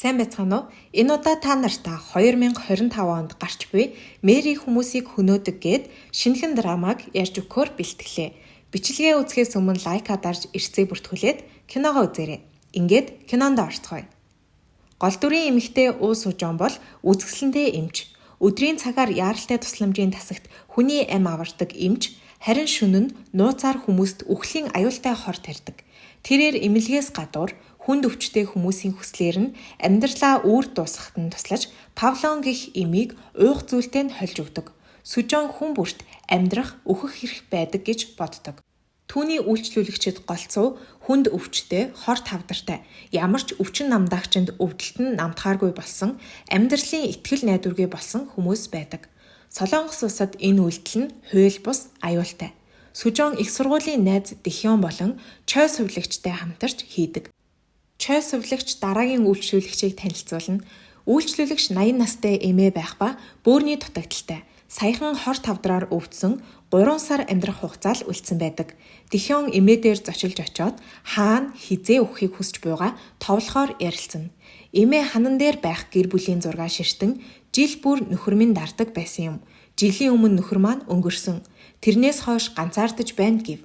Сайн байцгаана уу? Энэ удаа та нартай 2025 онд гарч буй Мэри хүмүүсийг хөнөөдөг гээд шинэхэн драмаг ярьж өгөхөөр бэлтгэлээ. Бичлэгээ үзэхээс өмнө лайка дарж эрсцээ бүртгүүлээд киногоо үзээрэй. Ингээд кинонд орцгоё. Гол дүрийн эмэгтэй Уу Сужон бол үзэсгэлэнтэй эмч. Өдрийн цагаар яаралтай тусламжийн тасагт хүний амь авардаг эмч, харин шөнө нь нууцаар хүмүүст үхлийн аюултай хор тарьдаг. Тэрээр эмнэлгээс гадуур хүнд өвчтэй хүмүүсийн хүслээр нь амьдралаа үүр дуусгахад нь туслаж Павлон гэх эмийг уух зүйлтэй нь хольж өгдөг. Сужон хүн бүрт амьдрах, өөхөх хэрэг байдаг гэж боддог. Түүний үйлчлүүлэгчид голцоо хүнд өвчтэй, хор тавдартай, ямар ч өвчин намдаагчинд өвдөлт нь намтгааргүй болсон, амьдралын итгэл найдваргүй болсон хүмүүс байдаг. Солонгос улсад энэ үйлдэл нь хууль бус, аюултай. Сужон их сургуулийн найз Дихён болон Чой сувлагчтай хамтарч хийдэг. Чой сувлагч дараагийн үйлчлүүлэгчийг танилцуулна. Үйлчлүүлэгч 80 настай эмээ байх ба бөөрийн дутагдaltaй. Саяхан хор тавдраар өвдсөн 3 сар амьдрах хугацаа л үлдсэн байдаг. Дихён эмээ дээр зочилж очиод хаана хизээ өгөхийг хүсч буйгаа товлохоор ярилцсан. Эмээ ханан дээр байх гэр бүлийн зургаа ширтэн жил бүр нөхөр минь дардаг байсан юм. Жилийн өмнө нөхөр маань өнгөрсөн. Тэрнээс хойш ганцаардаж байна гэв.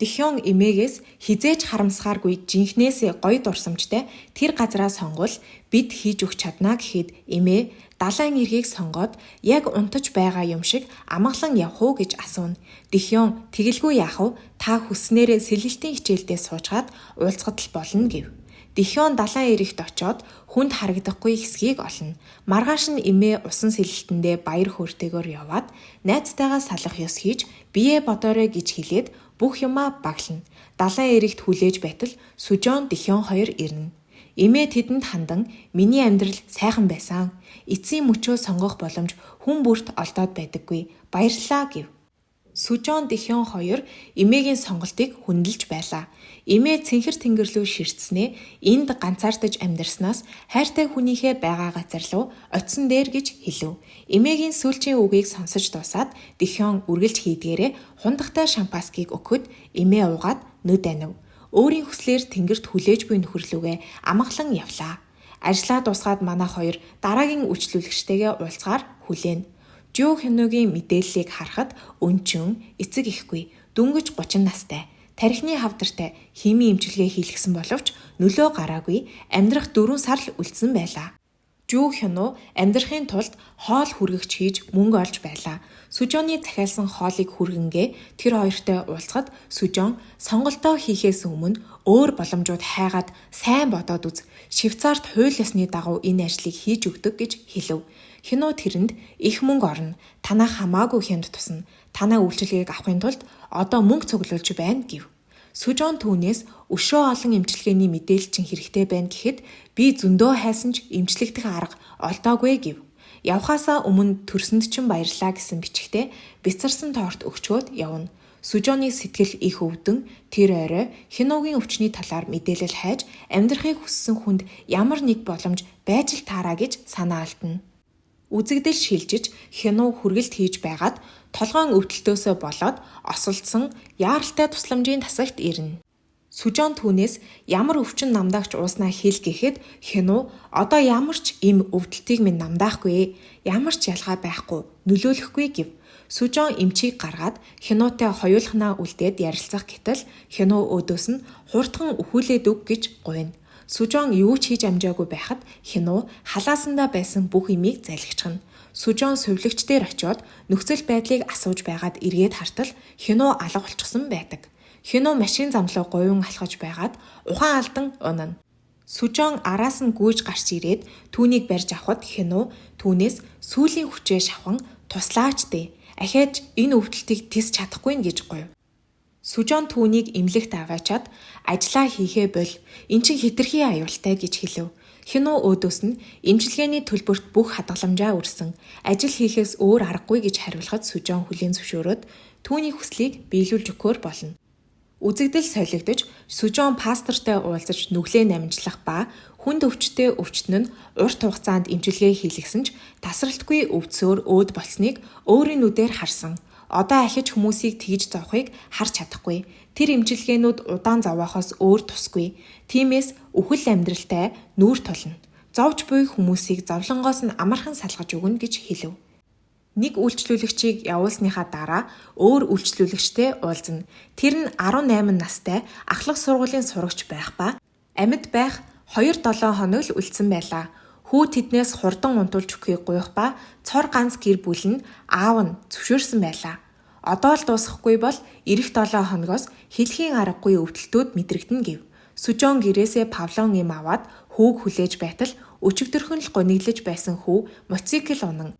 Дихён эмээгээс хизээж харамсахааргүй жинхнээсээ гоё дурсамжтай тэр газраа сонгол бид хийж өгч чаднаа гэхэд эмээ далайн эргийг сонгоод яг унтаж байгаа юм шиг амгалан явах уу гэж асууна. Дихён тэгэлгүй яах вэ? Та хүснээрээ сэлэлтийн хичээлдээ суучгаад уулзгад л болно гэв. Дихён далайн эрэгт очиод хүнд харагдахгүй хэсгийг олно. Маргааш нь эмээ усан сэлэлтэндээ баяр хөөртэйгээр яваад найзтайгаа салах ёс хийж бие бодоорой гэж хэлээд бүх юмаа баглана. Далайн эрэгт хүлээж байтал Сужон Дихён хоёр ирнэ. Эмээ тэдэнд хандан миний амьдрал сайхан байсан. Эцсийн мөчөө сонгох боломж хүн бүрт олдоод байдаггүй. Баярлалаа гэв. Сужон Дихён хоёр эмээгийн сонголтыг хүндэлж байлаа. Эмээ цэнхэр тэнгэр рүү ширтснээ энд ганцаардаж амьдарснаас хайртай хүнийхээ байгаа газар руу очисон дээр гэж хэлв. Эмээгийн сүүлчийн үгийг сонсож дуусаад Дихён үргэлж хийдгээрээ хундахтай шампаскийг өгөхөд эмээ уугаад нүд анив. Өөрийн хүслээр тэнгэрт хүлээж буй нөхөрлөгөө амгалан явлаа. Ажлаа дуусгаад манай хоёр дараагийн үйлчлүүлэгчтэйгээ уулзгаар хүлээн. Жоо Хёногийн мэдээллийг харахад өнчөн, эцэг ихгүй, дөнгөж 30 настай, тархины хавдартай химийн эмчилгээ хийлгсэн боловч нөлөө гараагүй амьдрах 4 сар л үлдсэн байлаа. Жоо Хёно амьдрахын тулд хоол хүргэгч хийж мөнгө олж байлаа. Сужоны захиалсан хоолыг хүргэнгээ тэр хоёртой уулзахад Сужон сонголтоо хийхээс өмнө өөр боломжууд хайгаад сайн бодоод үз. Швейцарт хууль ёсны дагуу энэ ажлыг хийж өгдөг гэж хэлв. Хёно тэрэнд их мөнгө орно. Танаа хамаагүй хямд тусна. Танаа үйлчилгээг авахын тулд одоо мөнгө цуглуулж байна гэв. Сужон түүнээс өшөө олон эмчилгээний мэдээлэл чинь хэрэгтэй байна гэхэд би зөндөө хайсан ч эмчлэгдэх арга олдоогүй гэв. Явхаасаа өмнө төрсөнд чинь баярлаа гэсэн бичгтээ бяцарсан торт өгчөөд явна. Сужоны сэтгэл их өвдөн тэр орой Хёногийн өвчний талаар мэдээлэл хайж амьдрахыг хүссэн хүнд ямар нэг боломж байж л таараа гэж санаа алдна. Үзэгдэл шилжиж Хёно хүргэлт хийж байгаад толгоон өвдөлтөөсөө болоод осолдсон яаралтай тусламжийн тасагт ирнэ. Сужон түүнээс ямар өвчин намдаагч ууснаа хэл гэхэд Хёно одоо ямар ч им өвдөлтийг минь намдаахгүй, ямар ч ялгаа байхгүй, нөлөөлөхгүй гэв. Сужон эмчийг гаргаад Хёнотой хоёулахнаа үлдээд ярилцах гэтэл Хёно өөдөөс нь хурдхан өхүүлээд өг гэж гуйна. Сужон юу ч хийж амжаагүй байхад Хёно халаасандаа байсан бүх имийг залгичгана. Сужон сувлагч дээр очиод нөхцөл байдлыг асууж байгаад эргээд хартал Хёно алга болчихсон байдаг. Хёно машин замлуу говьун алхаж байгаад ухаан алдан унана. Сужон араас нь гүйж гарч ирээд түүнийг барьж авахд Хёно түүнээс сүүлийн хүчээ шавхан туслаач дээ. Ахиж энэ өвдөлтийг тис чадахгүй гэж гуйв. Сужон түүнийг эмнэлэгт аваачаад ажиллаа хийхээ бол эн чинь хэтэрхий аюултай гэж хэлв. Хёно өөдөөс нь эмчилгээний төлбөрт бүх хадгаламжаа өрсөн. Ажил хийхээс өөр аргагүй гэж хариулахад Сужон хүлийн зөвшөөрөөд түүний хүслийг биелүүлж өгөхөөр болно. Үзэгдэл солигдож Сужон пастортай уулзаж нүглээ намжлах ба хүнд өвчтэй өвчтөн нь урт хугацаанд эмчилгээ хийлгэсэн ч тасралтгүй өвдсөөр өөд болсныг өөрийн нүдээр харсан. Одоо ахиж хүмүүсийг тэгж зовхыг харж чадахгүй. Тэр эмчилгээнүүд удаан зовоохоос өөр тусгүй. Тиймээс үхэл амьдралтай нүүр тулна. зовж буй хүмүүсийг зовлонгоос нь амархан салгаж өгнө гэж хэлв. Нэг үйлчлүүлэгчийг явуулсныхаа дараа өөр үйлчлүүлэгчтэй уулзна. Тэр нь 18 настай ахлах сургуулийн сурагч байх ба амьд байх 2-7 хоног л үлдсэн байлаа. Хүү тэднээс хурдан унтуулж өгөхийг гуйх ба цор ганц гэр бүл нь аав нь зөвшөөрсөн байлаа. Одоо л дуусахгүй бол ирэх 7 хоногоос хэлхийн аргагүй өвдөлтүүд мэдрэгдэнэ гэв. Сүжон гэрээсээ павлон эм аваад хүүг хүлээж байтал өчигдөрхөн л гониглож байсан хүү мотоцикл унан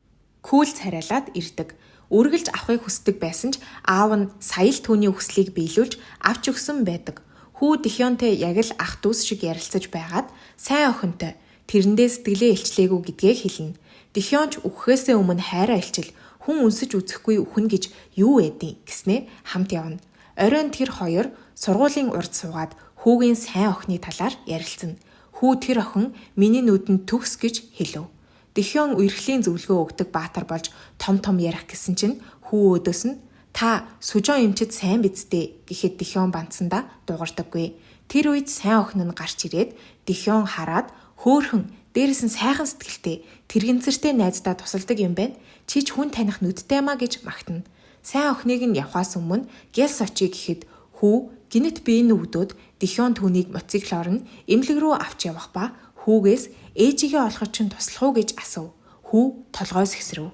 күүл царайлаад ирдэг. Үргэлж авахыг хүсдэг байсан ч аав нь сая л түүний хүслийг биелүүлж авч өгсөн байдаг. Хүү Дихёнтэй яг л ах дүүс шиг ярилцаж байгаад сайн охинтой тэрэндээ сэтгэлээ илчлээгүү гэдгээ хэлнэ. Дихёнч үхэхээсээ өмнө хайраа илчил хүн үнсэж үзэхгүй үхэн гэж юу эдийн гэснээ хамт явна. Оройн тэр хоёр сургуулийн урд суугаад хүүгийн сайн охины талаар ярилцсан. Хүү тэр охин миний нүдэнд төгс гэж хэлв. Дихён үерхлийн зөвлөгөө өгдөг баатар болж том ярих гэсэн чинь хүү өөдөөс нь та Сүжон эмчид сайн бидтэй гэхэд Дихён бандсандаа дугардаггүй. Тэр үед сайн охин нь гарч ирээд Дихён хараад хөөхөн дээрээс нь сайхан сэтгэлтэй тэрэгэнцэртэй найздаа тусалдаг юм байна. Чи ч хүн таних нүдтэй маа гэж магтана. Сайн охиныг нь явхаас өмнө гялс очие гэхэд хүү гинэт биеийн өвдөд Дихён түүнийг мотоциклоор нь эмнэлэг рүү авч явах ба хүүгээс ээжигээ олоход чинь туслах уу гэж асуув. Хүү толгойс ихсрэв.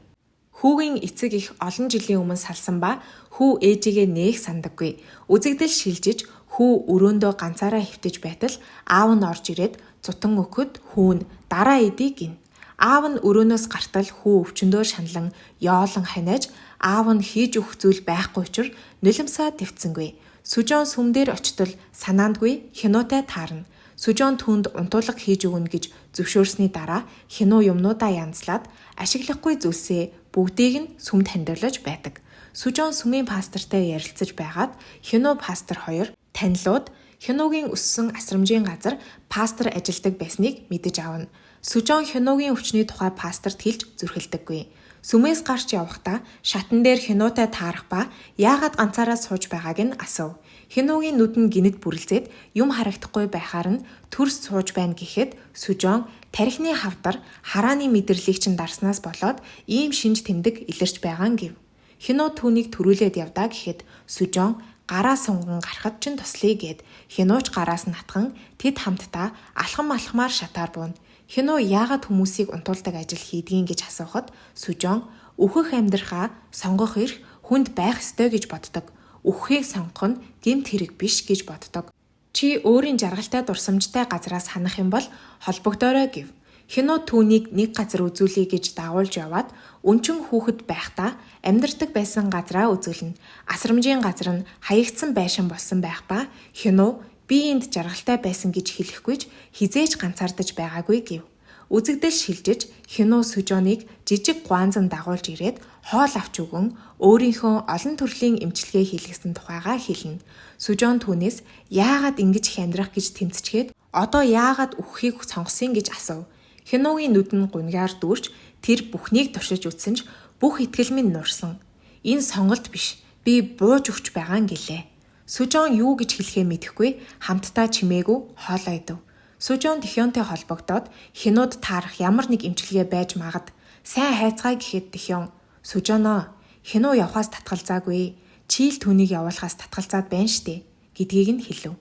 Хүүгийн эцэг их олон жилийн өмнө салсан ба хүү ээжигээ нээх сандаггүй. Үзэгдэл шилжиж хүү өрөөндөө ганцаараа хөвтөж байтал аав нь орж ирээд зутан өгөхөд хүү нь дараа эдий гин. Аав нь өрөөнөөс гартал хүү өвчнөөр шаналан яолон ханиаж аав нь хийж өгөх зүйл байхгүй учраас нулимсаа твцсэнгүй. Сүжон сүм дээр очтол санаандгүй хянуутай таарна. Сүжон түнд унтуулга хийж өгнө гэж зөвшөөрсний дараа хянуу юмнуудаа янзлаад ашиглахгүй зүйлсээ бүгдийг нь сүмд хандуулж байдаг. Сүжон сүмийн пастортай ярилцаж байгаад хянуу пастор хоёр танилуд хянуугийн өссөн асрамжийн газар пастор ажилдаг байсныг мэдэж авна. Сүжон хянуугийн өвчний тухай пасторт хэлж зүрхэлдэггүй. Сүмээс гарч явахдаа шатан дээр хянуутай таарах ба яагаад ганцаараа сууж байгааг нь асуув. Хянуугийн нүд нь гинэд бүрлзээд юм харагдахгүй байхаар нь төрс сууж байна гэхэд Сүжон тархины хавдар харааны мэдрэлийг чинь дарснаас болоод ийм шинж тэмдэг илэрч байгаа нь гэв. Хянуу түүнийг төрүүлээд явдаа гэхэд Сүжон гараа сунган гарахад чинь туслая гэд хянууч гараас нь натхан тэд хамтдаа алхамаар шатаар буuna. Хянуу яагаад хүмүүсийг унтуулдаг ажил хийдгийг гэж асуухад Сүжон өөхөх амьдрахаа сонгох эрх хүнд байх ёстой гэж боддог. Үххийг сонгох нь гэмт хэрэг биш гэж боддог. Чи өөрийн жаргалтай дурсамжтай газраас ханах юм бол холбогдоорой гэв. Хянуу түүнийг нэг газар үзүүлэе гэж дагуулж яваад өнчин хүүхэд байхдаа амьдардаг байсан газраа үзүүлнэ. Асрамжийн газар нь хаягдсан байшин болсон байх ба Хянуу би энд жаргалтай байсан гэж хэлэхгүйч хизээч ганцаардаж байгаагүй гэв. Үзэгдэл шилжиж Хянуу Сүжоныг жижиг гуанзан дагуулж ирээд хоол авч өгөн өөрийнхөө олон төрлийн эмчилгээ хийлгэсэн тухайгаа хэлнэ. Сүжон түүнээс яагаад ингэж их амьдрах гэж тэмцчихэд одоо яагаад үххийг сонгосон гэж асуув. Хянуугийн нүд нь гунгаар дүүрч тэр бүхнийг туршиж үзсэн ч бүх итгэл минь нуурсан. Энэ сонголт биш. Би бууж өгч байгаа юм гэлээ. Сүжон юу гэж хэлэхээ мэдэхгүй хамтдаа чимээгүй хоолоо идэв. Сүжон Дихёнтэй холбогдоод хянууд таарах ямар нэг эмчилгээ байж магад. Сайн хайцгаая гэхэд Дихён Сүжоноо хянуу явхаас татгалзаагүй. Чийл түүнийг явуулахаас татгалзаад байна штэ гэдгийг нь хэлв.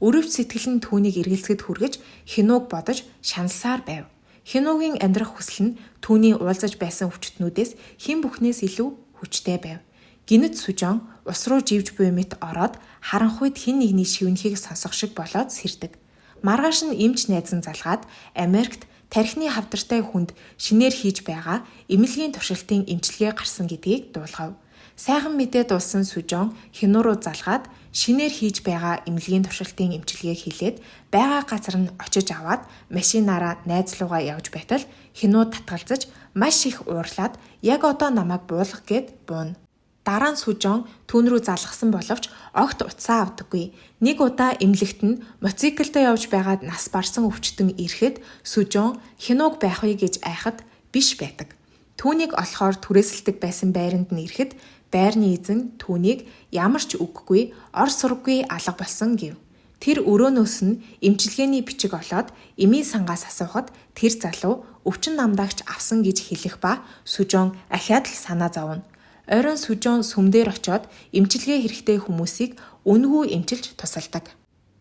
Өрөвч сэтгэл нь түүнийг эргэлзэхэд хүргэж хянууг бодож шаналсаар байв. Хянуугийн амьдрах хүсэл нь түүний уулзаж байсан өвчтнүүдээс хэн бүхнээс илүү хүчтэй байв. Гинэт Сүжон ус руу живж буй мэт ороод харанх үед хэн нэгний шивнэхийг сонсох шиг болоод сэрдэг. Маргааш нь эмч найз нь залгаад Америкт тархины хавдартай хүнд шинээр хийж байгаа эмнэлгийн туршилтын эмчилгээ гарсан гэдгийг дуулгав. Сайхан мэдээ дуулсан Сүжон хянуу руу залгаад шинээр хийж байгаа эмнэлгийн туршилтын эмчилгээг хийлээд байгаа газар нь очиж аваад машинаараа найз руугаа явж байтал хянуу татгалзаж маш их уурлаад яг одоо намайг буулгах гэд бууна. Дараа нь Сүжон түүн рүү залгасан боловч огт утсаа авдаггүй. Нэг удаа эмнэлэгт нь мотоциклдээ явж байгаад нас барсан өвчтөн ирэхэд Сүжон хянууг байх вэ гэж айхад биш байдаг. Түүнийг олохоор түрээсэлдэг байсан байранд нь ирэхэд байрны эзэн түүнийг ямар ч үггүй ор сурггүй алга болсон гэв. Тэр өрөөнөөс нь эмчилгээний бичиг олоод эмийн сангаас асуухад тэр залуу өвчин намдаагч авсан гэж хэлэх ба Сүжон ахиад л санаа зовно. Оройн Сүжон сүмдэр очоод эмчилгээ хэрэгтэй хүмүүсийг үнгүй эмчилж тусалдаг.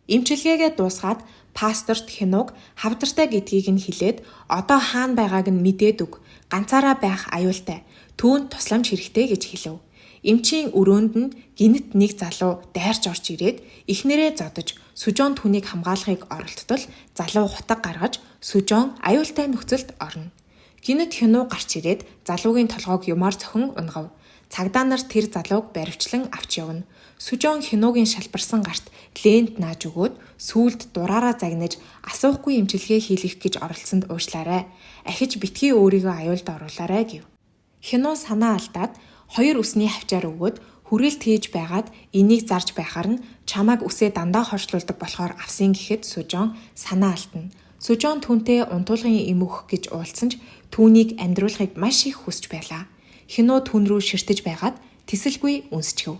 Эмчилгээгээ дуусгаад пасторт Хянуг хавдартай гэдгийг нь хэлээд одоо хаана байгааг нь мэдээд өг. Ганцаараа байх аюултай. Түүнд тусламж хэрэгтэй гэж хэлв. Эмчийн өрөөнд нь гинэт нэг залуу дайрч орж ирээд эхнэрээ зодож Сүжон түүнийг хамгаалахыг оролдтол залуу хутаг гаргаж Сүжон аюултай нөхцөлд орно. Гинэт Хянуг гарч ирээд залуугийн толгойг юмар цохин унгав. Цагдаа нар тэр залууг баривчлан авч явна. Сүжон Хянугийн шалбарсан гарт лент нааж өгөөд сүүлд дураараа загнаж асуухгүй эмчилгээ хийлгэх гэж оролцсонд уушлаарай. Ахиж битгий өөрийгөө аюулд оруулаарай гэв. Хянуу санаа алдаад 2 үсний хавчаар өгөөд хүрээлт хийж байгаад энийг зарж байхаар нь чамайг үсээ дандаа хоршлуулдаг болохоор авсан гэхэд Сүжон санаа алдна. Сүжон түүнтэй унтуулгын эм өгөх гэж уулзсан ч түүнийг амьдруулахыг маш их хүсэж байлаа. Хянуу түн рүү ширтэж байгаад тэсэлгүй үнсчгэв.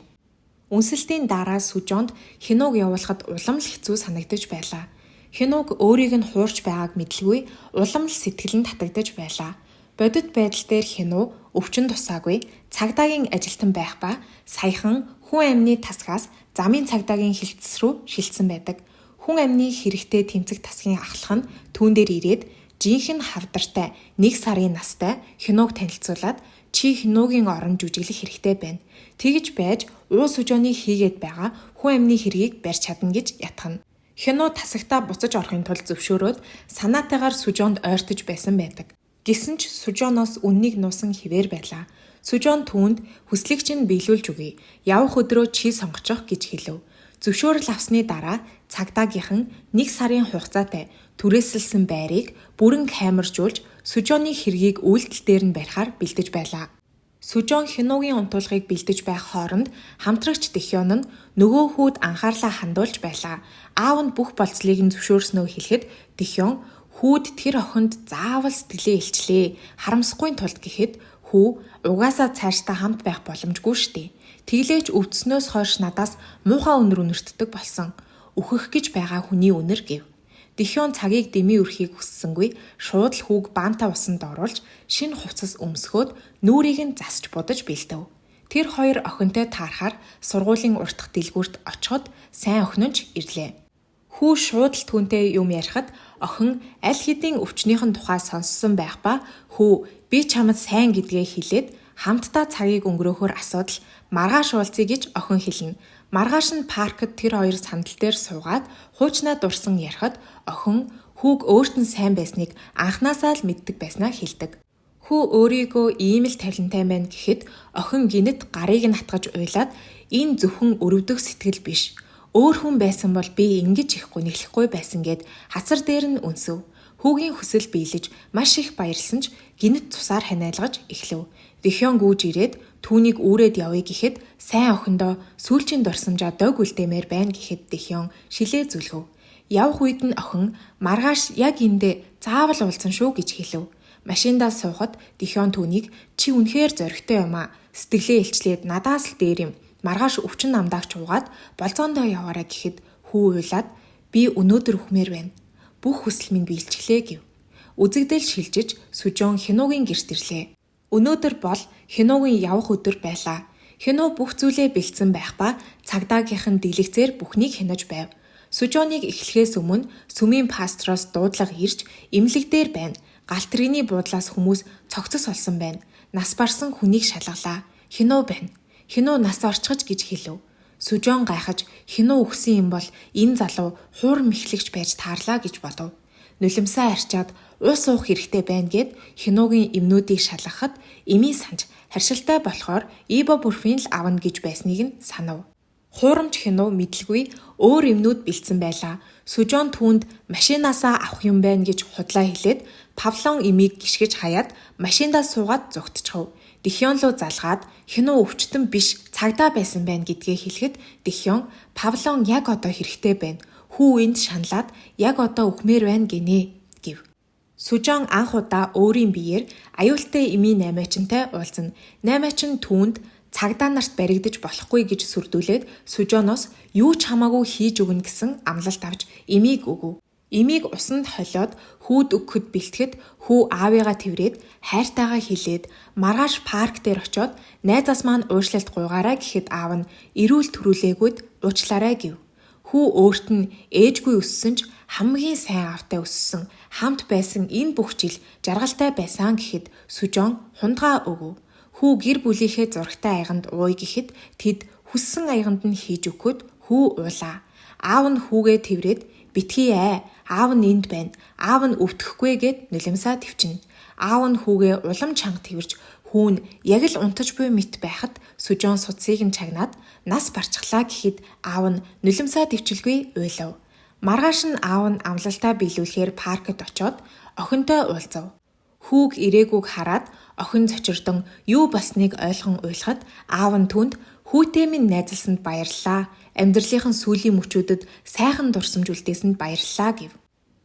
Үнсэлтийн дараа Сүжонд Хянуг явуулахад улам л хэцүү санагдаж байлаа. Хянуг өөрийг нь хуурч байгааг мэдлгүй улам л сэтгэл нь татагдаж байлаа. Бодит байдал дээр Хянуу өвчин тусаагүй цагдаагийн ажилтан байх ба саяхан хүн амны тасгаас замын цагдаагийн хилцэс рүү шилжсэн байдаг. Хүн амны хэрэгтэй тэмцэх тасгийн ахлах нь түүн дээр ирээд жинхэнэ хавдартай 1 сарын настай Хянууг танилцуулаад чи Хянуугийн орон жүжиглэх хэрэгтэй байна. Тэгж байж уус Сүжоны хийгээд байгаа хүн амны хэргийг барьж чадна гэж ятгана. Хянуу тасагтаа буцаж орохын тулд зөвшөөрөөд санаатайгаар Сүжонд ойртож байсан байдаг. Гэсэн ч Сүжоноос үннийг нуусан хിവэр байлаа. Сүжон түүнд хүслийг чинь биелүүлж өгье. Явах өдрөө чи сонгочих гэж хэлв. Зөвшөөрөл авсны дараа цагдаагийнхан 1 сарын хугацаатай түрээсэлсэн байрыг бүрэн камержуулж Сүжоны хэргийг үйлдэл дээр нь барихаар бэлдэж байлаа. Сүжон Хянуугийн унтуулгыг бэлдэж байх хооронд хамтрагч Тэхён нь нөгөө хүүд анхаарлаа хандуулж байлаа. Аав нь бүх болцлыг нь зөвшөөрснөө хэлэхэд Тэхён хүүд тэр охинд заавал сэтгэлээ илчлээ. Харамсахгүй тулд гэхэд хүү угаасаа цаашдаа хамт байх боломжгүй штэ. Тэглээч өвдснөөс хойш надаас муухай үнэр үнэртдэг болсон. Үхэх гэж байгаа хүний үнэр гэв. Тэхён цагийг дэмий өрхийг хүссэнгүй шууд л хүүг баантаа усанд оруулж шинэ хувцас өмсгөөд нүрийг нь засч будаж бэлдэв. Тэр хоёр охинтой таарахаар сургуулийн уртх дэлгүүрт очиход сайн охин нь ирлээ. Хүү шууд л түүнтэй юм ярихад охин аль хэдийн өвчнийхэн тухай сонссон байх ба хүү би чамд сайн гэдгээ хэлээд хамтдаа цагийг өнгөрөөхөөр асуудал маргааш уулзъя гэж охин хэлнэ. Маргааш нь паркт тэр хоёр сандал дээр суугаад хуучнаа дурсан ярихад охин хүүг өөрт нь сайн байсныг анхнаасаа л мэддэг байснаа хэлдэг. Хүү өөрийгөө ийм л тавилантай байна гэхэд охин гинэт гарыг нь хатгаж уйлаад энэ зөвхөн өрөвдөх сэтгэл биш. Өөр хүн байсан бол би ингэж их гүнэглэхгүй байсан гэд хацар дээр нь үнсв. Хүүгийн хүсэл биелэж маш их баярлсан ч гинэт цусаар ханиалгаж эхлэв. Тэхён гүйж ирээд түүнийг үүрээд явъя гэхэд сайн охиндоо сүүлчийн дурсамжаа дог үлдээмээр байна гэхэд Тэхён шилээ зүлгэв. Явх үед нь охин маргааш яг эндээ заавал уулзсан шүү гэж хэлв. Машиндаа суухад Тэхён түүнийг чи үнэхээр зоригтой юм а. Сэтгэлээ илчлээд надаас л дээр юм. Маргааш өвчин намдаагч уугаад болцоондоо яваарай гэхэд хүү уйлаад би өнөөдөр өхмээр байна. Бүх хүсэл минь биелчихлээ гэв. Үзэгдэл шилжиж Сүжон Хянуугийн гэрт ирлээ. Өнөөдөр бол Хянуугийн явах өдөр байлаа. Хянуу бүх зүйлээ бэлдсэн байх ба цагдаагийнхан дэлгэцээр бүхнийг хянаж байв. Сүжоныг эхлэхээс өмнө сүмийн пастороос дуудлага ирж эмнэлэгдээр байна. Галтрэгний буудлаас хүмүүс цогцос олсон байна. Нас барсан хүнийг шалгалаа. Хянуу байна. Хянуу нас орчгож гэж хэлв. Сүжон гайхаж Хянуу өгсөн юм бол энэ залуу хуур мэхлэгч байж таарлаа гэж бодов. Нулимсаа арчаад уус уух хэрэгтэй байна гэд Хянуугийн эмнүүдийг шалгахад эми санж харшилтай болохоор ибупрофен л авна гэж байсныг нь санав. Хуурамч Хянуу мэдлгүй өөр эмнүүд бэлдсэн байлаа. Сүжон түүнд машинаасаа авах юм байна гэж худлаа хэлээд Павлон эмийг гიშгэж хаяад машиндаа суугаад зүгтчихв. Тэхён руу залгаад Хянуу өвчтөн биш цагдаа байсан байна гэдгээ хэлэхэд Тэхён Павлон яг одоо хэрэгтэй байна. Хүү энд шаналаад яг одоо өхмээр байна гинэ гэв. Сүжон анх удаа өөрийн биеэр аюултай эми 8-ачинтай уулзна. 8-ачин түүнд цагдаа нарт баригдаж болохгүй гэж сүрдүүлээд Сүжооноос юу ч хамаагүй хийж өгнө гэсэн амлалт авч эмийг өгөв. Эмийг усанд холиод хүүд өгөхөд бэлтгэхэд хүү аавыгаа тэврээд хайртайгаа хэлээд маргааш парк дээр очиод найзаас маань уушлалт гуйгаарай гэхэд аав нь эрүүл төрүүлээгүйд уучлаарай гэв. Хүү өөрт нь ээжгүй өссөн ч хамгийн сайн аавтай өссөн, хамт байсан энэ бүх жил жаргалтай байсан гэхэд Сүжоон хундгаа өгөв. Хүү гэр бүлийнхээ зурагтай аяганд ууй гэхэд тэд хүссэн аяганд нь хийж өгөхөд хүү уулаа. Аав нь хүүгээ тэврээд битгий аав нь энд байна. Аав нь өвтөхгүй гэд нулимсаа төвчнө. Аав нь хүүгээ улам чанга тэвэрж хүүн яг л унтаж буй мэт байхад Сүжоон судсыг нь чагнаад нас барчглаа гэхэд аав нь нулимсаа төвчлгүй уйлав. Маргааш нь аав нь амлалтаа биелүүлэхээр паркт очиод охинтой уулзав. Хүүг ирээгүйг хараад охин зочирдон юу болсныг ойлгон уйлахад аав нь түнд хүүтэй минь найзалсанд баярлалаа. Амьдралынхан сүүлийн мөчүүдэд сайхан дурсамж үлдээсэнд баярлалаа гэв.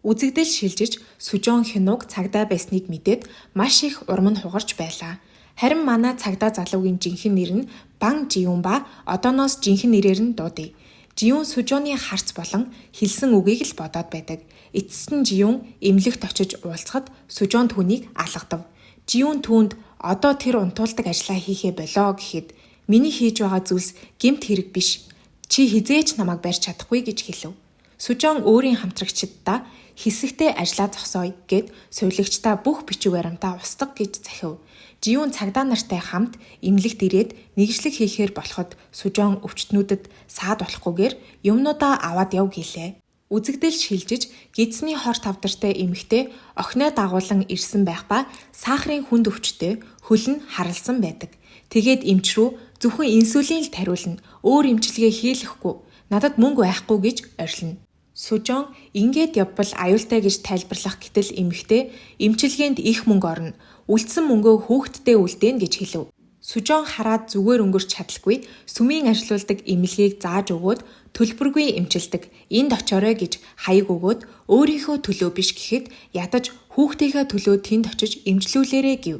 Үзэгдэл шилжиж Сүжоон хянууг цагдаа байсныг мэдээд маш их урам нь хугарч байлаа. Харин манай цагдаа залуугийн жинхэнэ нэр нь Бан Жиюн ба одооноос жинхэнэ нэрээр нь дуудъя. Жиюн Сүжооны харц болон хэлсэн үгийг л бодоод байдаг. Эцэст нь Жиюн эмнэлэгт очиж уулзахад Сүжоон түүнийг алгадав. Жиюн түүнд одоо тэр унтуулдаг ажлаа хийхээ болоо гэхэд миний хийж байгаа зүйлс гэмт хэрэг биш. Чи хизээч намайг барьж чадахгүй гэж хэлв. Сүжоон өөрийн хамтрагчдаа хэсэгтээ ажиллаа зогсооё гэд сувилагчдаа бүх бичиг баримтаа устгах гэж захив. Жиюн цагдаа нартай хамт эмнэлэгт ирээд нэгжлэг хийхээр болоход Сүжоон өвчтнүүдэд саад болохгүйгээр юмнуудаа аваад яв гэлээ. Үзэгдэл шилжиж гидсний хор тавдартай эмэгтэй охиноо дагуулan ирсэн байх ба сахарын хүнд өвчтэй хөл нь харалсан байдаг. Тэгээд эмч рүү зөвхөн инсулин л тариулна. Өөр эмчилгээ хийлэхгүй. Надад мөнгө байхгүй гэж орилно. Сүжоон ингээд явбал аюултай гэж тайлбарлах гэтэл эмэгтэй эмчилгээнд их мөнгө орно. Үлдсэн мөнгөө хүүхдтэй үлдээн гэж хэлв. Сүжоон хараад зүгээр өнгөрч чадалгүй сүмийн ажилуулдаг эмнэлгийг зааж өгөөд төлбөргүй эмчилдэг. Энд очоорой гэж хаяг өгөөд өөрийнхөө төлөө биш гэхэд ядаж хүүхдийнхээ төлөө тэнд очиж эмчлүүлээрэ гэв.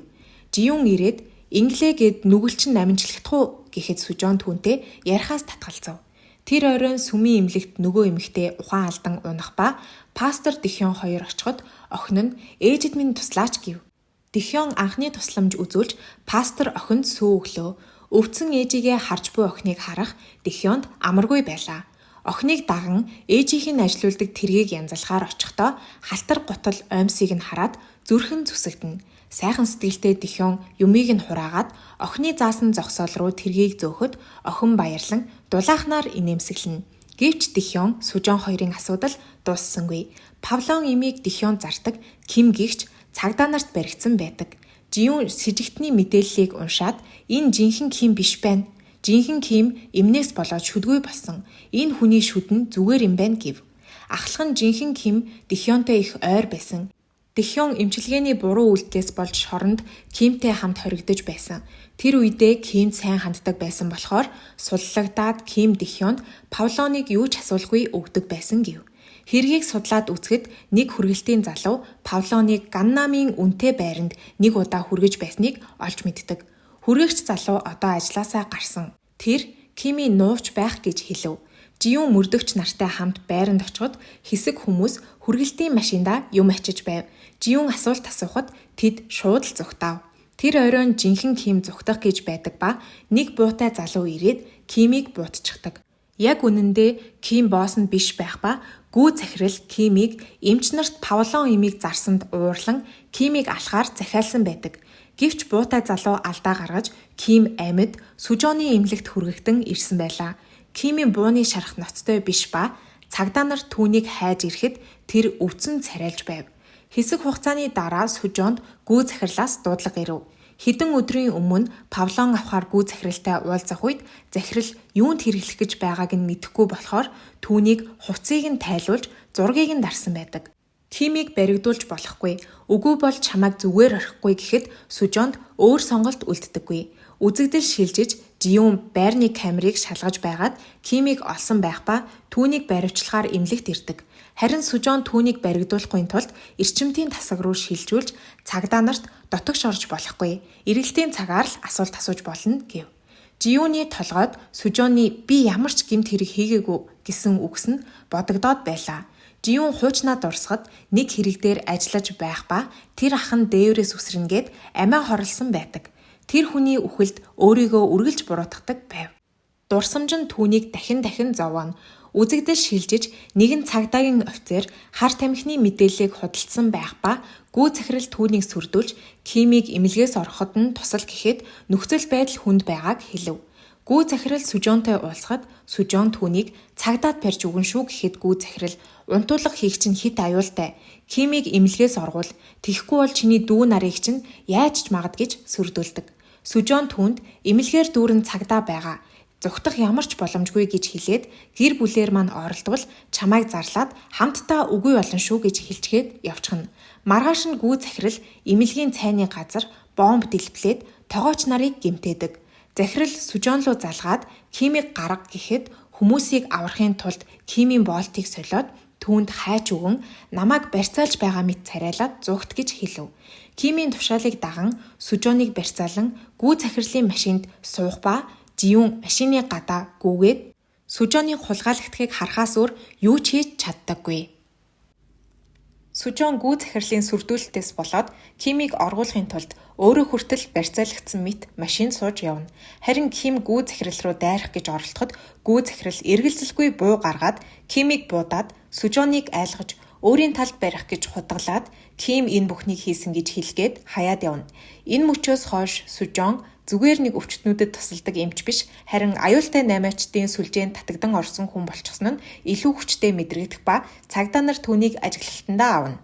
Жиюн ирээд инглээ гэд нүгэлчин намжлахдах уу гэхэд Сүжоон түүнтэй ярихаас татгалзав. Тэр оройн сүмийн эмнэлэгт нөгөө эмэгтэй ухаан алдан унах ба пастор Дихён хоёр очиход охин нь ээжид минь туслаач гэв. Дихён анхны тусламж үзүүлж пастор охинд сүү өглөө. Өвдсөн ээжигээ харж буй охиныг харах Дихёнд амаргүй байлаа. Охиныг даган ээжийнх нь ажилуулдаг тэргийг янзалахаар очихдоо халтар гутал оймсыг нь хараад зүрхэн зүсэгдэнэ. Сайхан сэтгэлтэй Дихён юмыг нь хураагаад охины заасан зогсоол руу тэргийг зөөхөд охин баярлан дулаахнаар инээмсэглэнэ. Гэвч Дихён Сүжоон хоёрын асуудал дууссангүй. Павлон эмийг Дихён зардаг Ким гихч цагдаа нарт баригдсан байдаг. Жиюн сэжигтний мэдээллийг уншаад энэ жинхэнэ Ким биш байна. Жинхэнэ Ким эмнээс болоод шүдгүй болсон. Энэ хүний шүд нь зүгээр юм байна гэв. Ахлах нь жинхэнэ Ким Дихёнтой их ойр байсан. Дихён эмчилгээний буруу үйлдэлээс болж шоронд Кимтэй хамт хоригдож байсан. Тэр үедээ Ким сайн ханддаг байсан болохоор суллагдаад Ким Дихёнд Павлоныг юу ч асуулгүй өгдөг байсан гэв. Хэргийг судлаад үзэхэд нэг хүргэлтийн залуу Павлоныг Ганнамын үнэтэй байранд нэг удаа хүргэж байсныг олж мэддэг. Хүргэгч залуу одоо ажилласаа гарсан. Тэр Кими нуувч байх гэж хэлв. Жиюн мөрдөгч нартай хамт байранд очиход хэсэг хүмүүс хүргэлтийн машиндаа юм ачиж байв. Жиюн асуулт асуухад тэд шууд л зүгтав. Тэр оройн жинхэнэ Ким зүгтах гэж байдаг ба нэг буутай залуу ирээд Кимийг буутчихдаг. Яг үнэндээ Ким босс нь биш байх ба гүү захирал Кимийг эмч нарт Павлон эмийг зарсанд уурлан Кимийг алахаар захиалсан байдаг. Гэвч буутай залуу алдаа гаргаж Ким амьд Сүжооны эмнэлэгт хүргэгдэн ирсэн байлаа. Кимийн бууны шарах ноцтой биш ба цагдаа нар түүнийг хайж ирэхэд тэр өвцөн царайлж байв. Хэсэг хугацааны дараа Сүжоонд гүү захирлаас дуудлага ирэв. Хэдэн өдрийн өмнө Павлон авахар гүү захиралтай уулзах үед захирал юунд хэрэглэх гэж байгааг нь мэдэхгүй болохоор түүнийг хувцсыг нь тайлуулж зургийг нь дарсан байдаг. Кимийг баригдуулж болохгүй. Үгүй бол чамайг зүгээр орхихгүй гэхэд Сүжоонд өөр сонголт үлддэггүй. Үзэгдэл шилжиж Жиюн байрны камерыг шалгаж байгаад Кимийг олсон байх ба түүнийг баривчлахаар эмнэлэгт ирдэг. Харин Сүжоон түүнийг баригдуулахгүй тулд эрчимтийн тасаг руу шилжүүлж цагдаа нарт дотогш орж болохгүй. Эргэлтийн цагаар л асуулт асууж болно гэв. Жиюуны толгойд Сүжооны би ямар ч гэмт хэрэг хийгээгүй гэсэн үгс нь бодогдоод байлаа. Жиюун хуучнаа дурсахад нэг хэрэг дээр ажиллаж байх ба тэр ах нь дээврээс үсрэнгээд амиа хорлсон байдаг. Тэр хүний үхэлд өөрийгөө үргэлж буруутгадаг байв. Дурсамж нь түүнийг дахин зовооно. Үзэгдэл шилжиж нэгэн цагдаагийн офицер хар тамхины мэдээллийг худалдсан байх ба гүү захирал түүнийг сүрдүүлж Кимийг эмнэлгээс ороход нь тусал гэхэд нөхцөл байдал хүнд байгааг хэлв. Гүү захирал Сүжоонтой уулзахад Сүжоон түүнийг цагдаад барьж өгнө шүү гэхэд гүү захирал унтуулга хийх чинь хит аюултай. Кимийг эмнэлгээс оргуул. Тэгэхгүй бол чиний дүү нарыг чинь яаж ч магад гэж сүрдүүлдэг. Сүжоон түүнд эмнэлгээр дүүрэн цагдаа байгаа. Зүгтах ямар ч боломжгүй гэж хэлээд гэр бүлээр маань оролдвол чамайг зарлаад хамтдаа үгүй болно шүү гэж хэлчихэд явчихна. Маргааш нь гүү захирал эмнэлгийн цайны газар бомб дэлбэлээд тогооч нарыг гэмтээдэг. Захирал Сүжоон руу залгаад Кимийг гарга гэхэд хүмүүсийг аврахын тулд Кимийн боолтыг солиод түүнд хайж өгөн намайг барьцаалж байгаа мэт царайлаад зугт гэж хэлв. Кимийн тушаалыг даган Сүжооныг барьцаалан гүү захирлын машинд суух ба Жиюун машины гадаа гүүгээд Сүжооны хулгайлагдахыг харахаас өөр юу ч хийж чаддаггүй. Сүжоон гүү захирлын сүрдүүлэлтээс болоод Кимийг оргуулахын тулд өөрөө хүртэл барьцаалагдсан мэт машинд сууж явна. Харин Ким гүү захирал руу дайрах гэж оролдоход гүү захирал эргэлзэлгүй буу гаргаад Кимийг буудаад Сүжооныг айлгаж өөрийн талд барих гэж худгалаад Ким энэ бүхнийг хийсэн гэж хэлгээд хаяад явна. Энэ мөчөөс хойш Сүжоон зүгээр нэг өвчтнүүдэд тусалдаг эмч биш, харин аюултай наймаачдын сүлжээнд татагдан орсон хүн болчихсон нь илүү хүчтэй мэдрэгдэх ба цагдаа нар түүнийг ажиглалтандаа авна.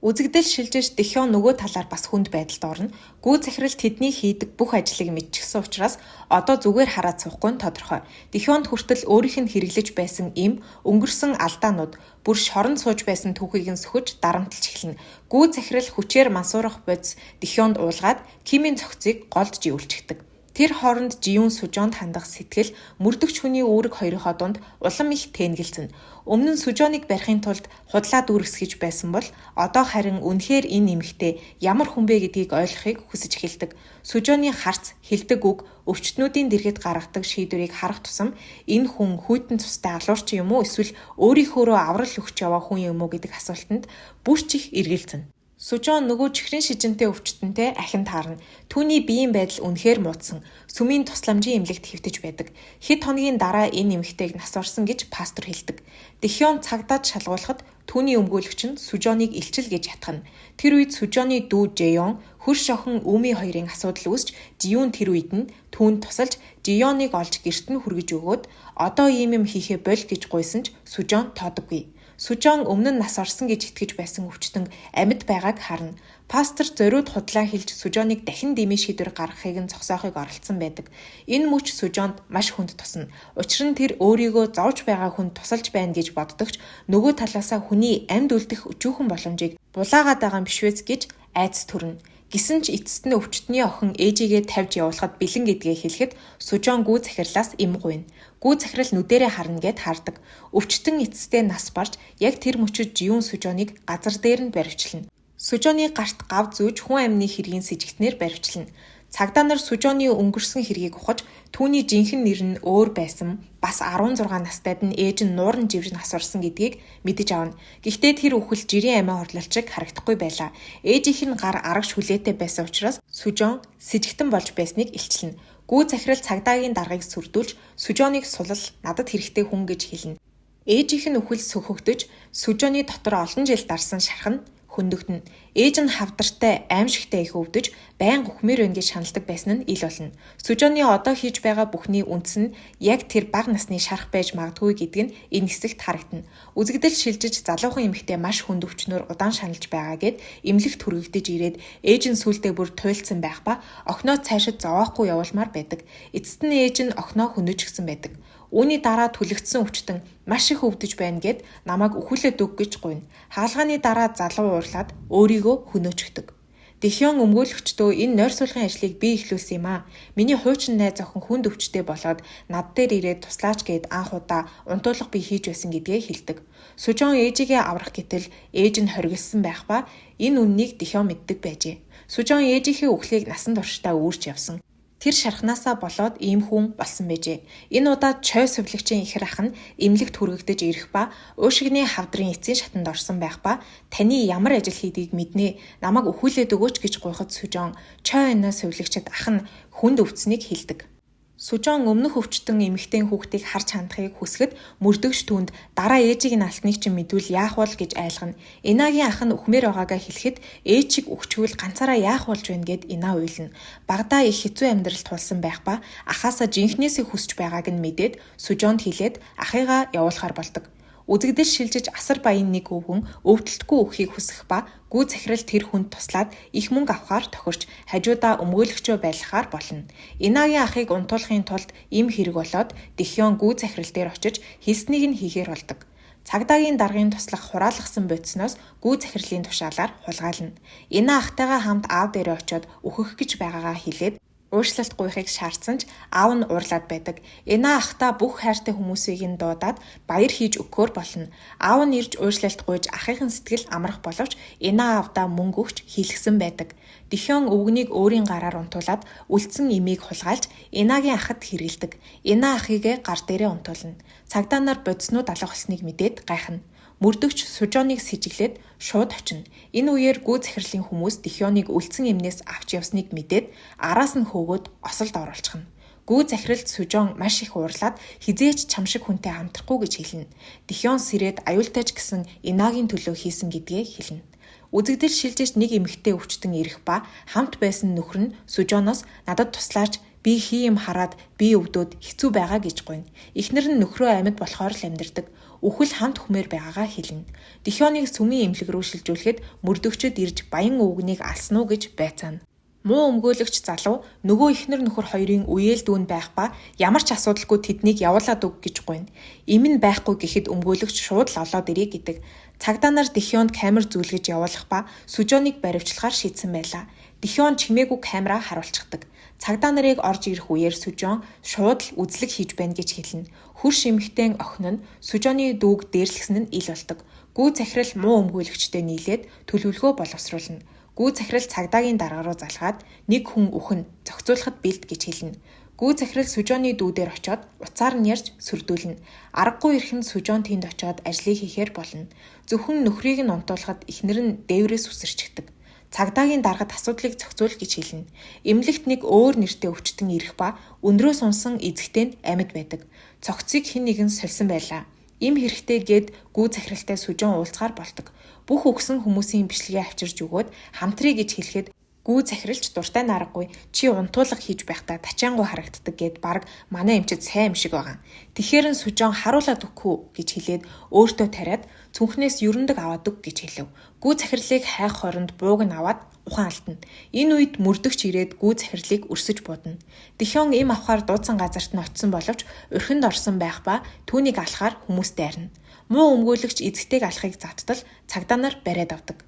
Үзэгдэл шилжиж Дихён нөгөө талаар бас хүнд байдалд орно. Гүү захирал тэдний хийдэг бүх ажлыг мэдчихсэн учраас одоо зүгээр хараад суухгүй нь тодорхой. Дихёнд хүртэл өөрийнх нь хэрэглэж байсан эм өнгөрсөн алдаанууд бүр шоронд сууж байсан түүхийг нь сөхөж дарамтлж эхэлнэ. Гүү захирал хүчээр мансуурах бодис Дихёнд уулгаад Кимийн цогцыг голд живүүлчихдэг. Тэр хооронд Жиюун Сүжоонд хандах сэтгэл мөрдөгч хүний үүрэг хоёрынхоо дунд улам их тэнэгэлзэнэ. Өмнө нь Сүжооныг барихын тулд худлаад үргэсгэж байсан бол одоо харин үнэхээр энэ эмэгтэй ямар хүн бэ гэдгийг ойлгохыг хүсэж эхэлдэг. Сүжооны харц, хэлдэг үг, өвчтнүүдийн дэргэд гаргадаг шийдвэрийг харах тусам энэ хүн хүйтэн цустай алуурч юм уу эсвэл өөрийнхөөрөө аврал өгч яваа хүн юм уу гэдэг асуултанд бүр ч их эргэлзэнэ. Сүжоон нөгөө чихрийн шижинтэй өвчтөнтэй ахин таарна. Түүний биеийн байдал үнэхээр муудсан. Сүмийн тусламжийн эмнэлэгт хэвтэж байдаг. Хэд хоногийн дараа энэ эмэгтэйг нас орсон гэж пастор хэлдэг. Дихён цагдаад шалгуулахад түүний өмгөөлөгч нь Сүжооныг илчил гэж ятгана. Тэр үед Сүжооны дүү Жеён хөрш охин Үми хоёрын асуудал үүсч Жиюун тэр үед нь түүнд тусалж Жеёныг олж гэрт нь хүргэж өгөөд одоо ийм юм хийхээ боль гэж гуйсан ч Сүжоон тоодоггүй. Сүжоон өмнө нь нас орсон гэж итгэж байсан өвчтөн амьд байгааг харна. Пастор зориуд худлаа хэлж Сүжооныг дахин дэмий шийдвэр гаргахыг нь зогсоохыг оролдсон байдаг. Энэ мөч Сүжоонд маш хүнд тусна. Учир нь тэр өөрийгөө зовж байгаа хүнд тусалж байна гэж боддогч нөгөө талаасаа хүний амьд үлдэх өчүүхэн боломжийг булаагаад байгаа юм биш вэ гэж айц төрнө. Гисэн ч эцэст нь өвчтний охин ээжигээ тавьж явуулахад бэлэн гэдгээ хэлэхэд Сүжоон гүү захирлаас эм гуйна. Гүү захирал нүдэрээ харна гэд хардаг. Өвчтөн эцэстээ нас барж яг тэр мөчөд Жиюун Сүжооныг газар дээр нь баривчлана. Сүжооны гарт гав зүүж хүн амны хэргийн сэжигтнэр баривчлана. Цагдаа нар Сүжооны өнгөрсөн хэргийг ухаж түүний жинхэнэ нэр нь өөр байсан бас 16 настайд нь ээж нь нууран живж нас орсон гэдгийг мэдэж авна. Гэхдээ тэр үхэл жирийн амиа хорлолч шиг харагдахгүй байлаа. Ээжийнх нь гар арга шүлээтэй байсан учраас Сүжоон сэжигтэн болж байсныг илчлэнэ. Гүү захирал цагдаагийн даргаыг сүрдүүлж Сүжооныг сулал надад хэрэгтэй хүн гэж хэлнэ. Ээжийнх нь үхэл сөхөгдөж Сүжооны дотор олон жил дарсан шархан хөндөгдөн. Ээж нь хавдартай, аимшигтай их өвдөж, байнга үхмээр байна гэж шаналдаг байсан нь ил болно. Сүжооны одоо хийж байгаа бүхний үндэс нь яг тэр бага насны шарх байж магадгүй гэдэг нь энэ хэсэгт харагдана. Үзэгдэл шилжиж залуухан эмэгтэй маш хүнд өвчнөр удаан шаналж байгаа гэд эмнэлэгт хүргэгдэж ирээд ээж нь сүулдэ бүр туйлдсан байх ба охиноо цаашид зовоохгүй явуулмаар байдаг. Эцэст нь ээж нь охиноо хөнөөжгсөн байдаг. Үүний дараа түлэгдсэн өвчтөн маш их өвдөж байна гэд намайг өхүүлээд өг гэж гуйна. Хаалгааны дараа залуу уурлаад өөрийгөө хөнөөжгдөг. Дихён өмгөөлөгчдөө энэ нойр суулгын ажлыг би эхлүүлсэн юм аа. Миний хуучин найз охин хүнд өвчтэй болоод над дээр ирээд туслаач гэд анх удаа унтуулга би хийж байсан гэдгээ хэлдэг. Сүжоон ээжигээ аврах гэтэл ээж нь хоригдсан байх ба энэ үннийг Дихён мэддэг байжээ. Сүжоон ээжийнхээ үхлийг насан туршдаа үүрч явсан. Тэр шархнаасаа болоод ийм хүн болсон байжээ. Энэ удаад Чой сувлагчийн ихэр ах нь эмнэлэгт хүргэгдэж ирэх ба уушигны хавдрын эцсийн шатанд орсон байх ба таны ямар ажил хийдгийг мэднэ, намайг өхүүлээд өгөөч гэж гуйхад Сүжон Чойны сувлагчид ах нь хүнд өвцнийг хэлдэг. Сүжон өмнөх өвчтөн эмэгтэй хүүхдийг харж хандахыг хүсгэд мөрдөгч түүнд дараа ээжийг нь алсныг чинь мэдвэл яах бол гэж айлгана. Инагийн ах нь өхмөр байгаагаа хэлэхэд ээжийг өгчгөл ганцаараа яах болж байна гэд Инаа уйлна. Багадаа их хэцүү амьдрал тулсан байх ба ахаасаа жинхнээсээ хүсч байгааг нь мэдээд Сүжонд хэлээд ахыгаа явуулахар болдог. Үзэгдэл шилжиж асар баян нэг өвгөн өвдөлтгүй өхийг хүсэх ба гүү захирал тэр хүнд туслаад их мөнгө авахар тохирч хажуудаа өмгөөлөгчөө байлгахаар болно. Инагийн ахыг унтуулахын тулд им хэрэг болоод Дихён гүү захирал дээр очиж хэлснийг нь хийхээр болдог. Цагдаагийн даргын туслах хураалгасан бодисноос гүү захирлын тушаалаар хулгайлна. Инаа ахтайгаа хамт аав дээрээ очиод өөхөх гэж байгаагаа хэлээд уушлалт гуйхыг шаардсан ч аав нь уурлаад байдаг. Инаа ахта бүх хайртай хүмүүсийг нь дуудаад баяр хийж өгөхөөр болно. Аав нь ирж уушлалт гуйж ахыхын сэтгэл амрах боловч Инаа аавдаа мөнгө өгч хийлгсэн байдаг. Дихён өвгнийг өөрийн гараар унтуулад үлдсэн имийг хулгайлж Инагийн ахад хэрэгэлдэг. Инаа ахыгээ гар дээрээ унтуулна. Цагдаа нар бодиснууд алга болсныг мэдээд гайхна. Мөрдөгч Сүжоныг сэжиглээд шууд очино. Энэ үеэр гүү захирлын хүмүүс Дихёныг үлдсэн эмнээс авч явсныг мэдээд араас нь хөөгөөд осолд оруулчихна. Гүү захиралд Сүжон маш их уурлаад хизээч чам шиг хүнтэй хамтрахгүй гэж хэлнэ. Дихён сэрээд аюултайч гэсэн Инагийн төлөө хийсэн гэдгээ хэлнэ. Үзэгдэл шилжиж нэг эмэгтэй өвчтөн ирэх ба хамт байсан нөхөр нь Сүжоноос надад туслаач, би хий юм хараад би өвдөөд хэцүү байгаа гэж гуйна. Эхнэр нь нөхрөө амьд болохоор л амьдардаг. Үхэл хамт хүмээр байгаагаа хэлнэ. Дихёныг сүмийн эмнэлэг рүү шилжүүлэхэд мөрдөгчөд ирж баян өвгнийг алсан уу гэж байцаана. Муу өмгөөлөгч залуу нөгөө эхнэр нөхөр хоёрын үеэл дүүн байх ба ямар ч асуудалгүй тэднийг явуулаад өг гэж гуйна. Им нь байхгүй гэхэд өмгөөлөгч шууд л олоод ирээ гэдэг. Цагдаа нар Дихёнд камер зүүлгэж явуулах ба Сүжоныг баривчлахаар шийдсэн байлаа. Дихён чимээгүй камера харуулчихдаг. Цагдаа нарыг орж ирэх үеэр Сүжон шууд л үзлэг хийж байна гэж хэлнэ. Хөрш эмэгтэй охин нь Сүжоны дүүг дээрлэгсэн нь ил болдог. Гүү захирал муу өмгөөлөгчтэй нийлээд төлөвлөгөө боловсруулна. Гүү захирал цагдаагийн дарга руу залгаад нэг хүн өхөн зохицуулахад бэлд гэж хэлнэ. Гүү захирал Сүжоны дүүдээр очиод уцаар нь ярьж сүрдүүлнэ. Аргагүй ирэхэд Сүжон тэнд очиод ажлыг хийхээр болно. Зөвхөн нөхрийг нь унтуулахад эхнэр нь дээврээс үсэрчдэг. Цагдаагийн даргад асуудлыг зохицуул гэж хэлнэ. Эмнэлэгт нэг өөр нэртэй өвчтөн ирэх ба өндрөөс унсан эзэгтэй нь амьд байдаг. Цогцыг хэн нэгэн сольсон байлаа. Им хэрэгтэй гээд гүү захиралтай Сүжон уулзгаар болдог. Бүх өгсөн хүмүүсийн бичлэгээ авчирж өгөөд хамтрий гэж хэлэхэд гүү захиралч дуртай наргагүй чи унтуулга хийж байхдаа тачаангуй харагддаг гэд баг манай эмчид сайн юм шиг байгаа. Тэгэхээр нь Сүжон харуулад өгөх гэж хэлээд өөртөө тариад цүнхнээс ерөндөг аваад өг гэж хэлв. Гүү захирлыг хайх хооронд бууг нь аваад ухаан алдна. Энэ үед мөрдөгч ирээд гүү захирлыг өрсөж буудна. Дихён им авахаар дуудсан газарт нь очисон боловч өрхөнд орсон байх ба түүнийг алахаар хүмүүстэй арина. Муу өмгөөлөгч эзэгтэйг алахыг заттал цагдаа нар бариад авдаг.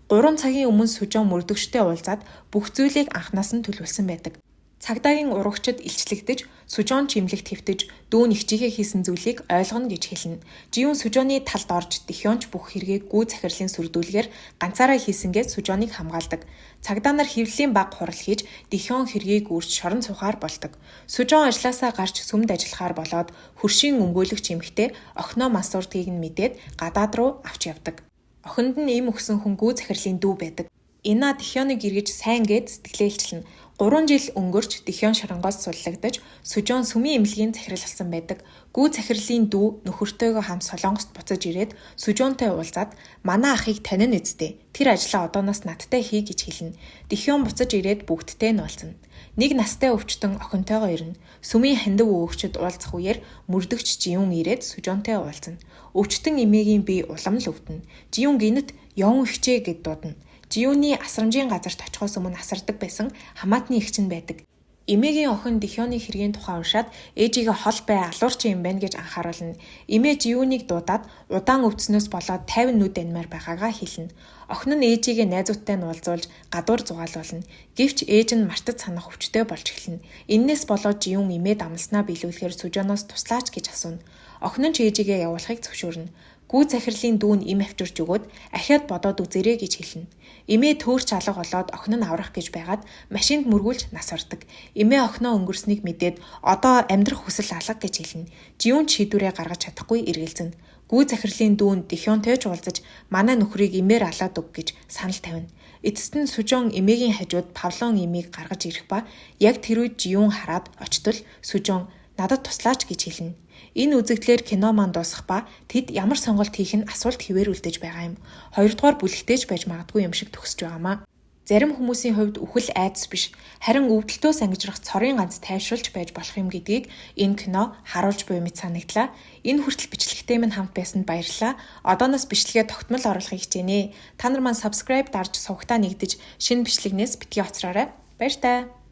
3 цагийн өмнө Сүжон мөрдөгчтэй уулзаад бүх зүйлийг анханаас нь төлөвлөсөн байдаг. Цагдаагийн урагчид илчлэгдэж, Сүжон чимлэгт хэвтэж, дүүн ихчигээ хийсэн зүйлийг ойлгоно гэж хэлнэ. Жиюн Сүжоны талд орж Дихёнч бүх хэргийг гүү захирлын сүрдүүлгээр ганцаараа хийсэнгээд Сүжоныг хамгаалдаг. Цагдаа нар хэвлэлийн баг хурал хийж Дихён хэргийг үрж шорон цухаар болдог. Сүжон ажлаасаа гарч сүмд ажиллахаар болоод хөршийн өмгөөлөгч эмэгтэй охиноо мансуурдгийг нь мэдээд гадаад руу авч явдаг. Охинд нь им өгсөн хүн гүү захирлын дүү байдаг. Инаа Дихёныг эргэж сайн гээд сэтгэлээлчлэн 3 жил өнгөрч Дихён шоронгоос суллагдаж Сүжон сүмийн эмнэлгийн захирал болсон байдаг. Гүү захирлын дүү нөхөртөөгөө хамт Солонгост буцаж ирээд Сүжонтой уулзаад манай ахыг танин үздэй. Тэр ажлаа одооноос надтай хий гэж хэлнэ. Дихён буцаж ирээд бүгдтэй нь уулзна. Нэг настай өвчтөн охинтойгоо ирнэ. Сүмийн хандив өвөгчд уулзах үеэр мөрдөгч Жиюн ирээд Сүжонтой уулзна. Өвчтөн эмээгийн бие улам л өвдөнө. Жиюн гинэт явн ихчээ гэд дуудана. Жиюны асрамжийн газарт очихоос өмнө асардаг байсан хамаатны эгч нь байдаг. Эмээгийн охин Дихёны хэргийн тухай уншаад ээжигээ хол бай алуурчин юм байна гэж анхааруулна. Эмээ Жиюныг дуудаад удаан өвдснөөс болоод 50 нүд анмаар байгаагаа хэлнэ. Охин нь ээжигээ найзуудтай нь уулзуулж гадуур зугаалуулна. Гэвч ээж нь мартаж санах өвчтэй болж эхэлнэ. Иннээс болоод Жиюн эмээ дамлснаа биелүүлэхээр Сүжоноос туслаач гэж асууна. Охин нь ч ээжигээ явуулахыг зөвшөөрнө. Гүү захирлын дүүн им авчирч өгөөд ахиад бодоод үзээрэй гэж хэлнэ. Эмээ төөрч алга болоод охин нь аврах гэж байгаад машинд мөргүүлж нас ордог. Эмээ охиноо өнгөрснийг мэдээд одоо амьдрах хүсэл алга гэж хэлнэ. Жиүүн шийдвэрээ гаргаж чадахгүй эргэлзэнэ. Гүү захирлын дүүн Дихёнтэйж уулзаж манай нөхрийг эмээр алаад өг гэж санал тавина. Эцэст нь Сүжон эмээгийн хажууд Павлон эмийг гаргаж ирэх ба яг тэр үед Жиүүн хараад очтол Сүжон надад туслаач гэж хэлнэ. Энэ үзэгдлээр кино маань дуусах ба тэд ямар сонголт хийх нь асуулт хэвээр үлдэж байгаа юм. Хоёрдугаар бүлэгтээч байж магадгүй юм шиг төгсөж байгаамаа. Зарим хүмүүсийн хувьд үхэл айдас биш, харин өвдөлтөөс ангижрах цорын ганц тайвшруулж байж болох юм гэдгийг энэ кино харуулж буй мэт санагдлаа. Энэ хүртэл бичлэгтэй минь хамт байсанд баярлалаа. Одооноос бичлэгээ тогтмол оруулахыг хичээнэ. Та нар маань subscribe дарж сувгтаа нэгдэж шинэ бичлэгнээс битгий оцроорой. Баяр таа.